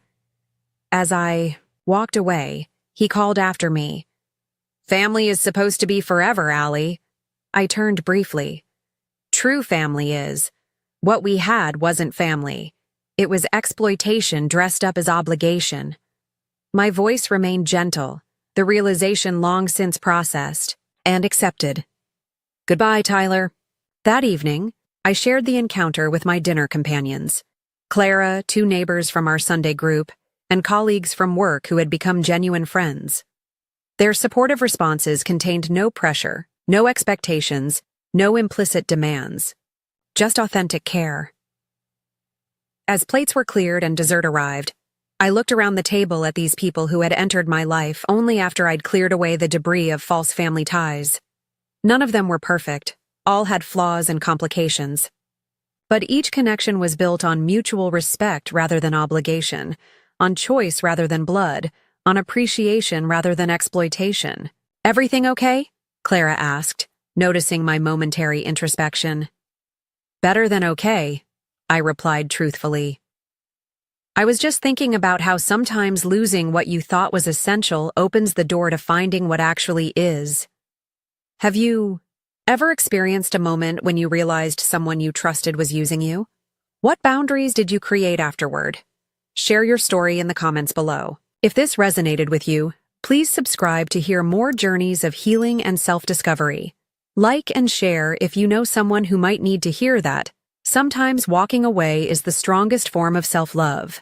Speaker 1: As I walked away, He called after me. Family is supposed to be forever, Allie. I turned briefly. True family is. What we had wasn't family. It was exploitation dressed up as obligation. My voice remained gentle, the realization long since processed and accepted. Goodbye, Tyler. That evening, I shared the encounter with my dinner companions. Clara, 2 neighbors from our Sunday group, and colleagues from work who had become genuine friends. Their supportive responses contained no pressure, no expectations, no implicit demands. Just authentic care. As plates were cleared and dessert arrived, I looked around the table at these people who had entered my life only after I'd cleared away the debris of false family ties. None of them were perfect. All had flaws and complications. But each connection was built on mutual respect rather than obligation, on choice rather than blood, on appreciation rather than exploitation. Everything okay? Clara asked, noticing my momentary introspection. Better than okay, I replied truthfully. I was just thinking about how sometimes losing what you thought was essential opens the door to finding what actually is. Have you ever experienced a moment when you realized someone you trusted was using you? What boundaries did you create afterward? Share your story in the comments below. If this resonated with you, please subscribe to hear more journeys of healing and self-discovery. Like and share if you know someone who might need to hear that. Sometimes walking away is the strongest form of self-love.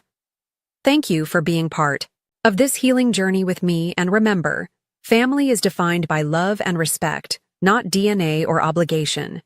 Speaker 1: Thank you for being part of this healing journey with me, and remember, family is defined by love and respect, not DNA or obligation.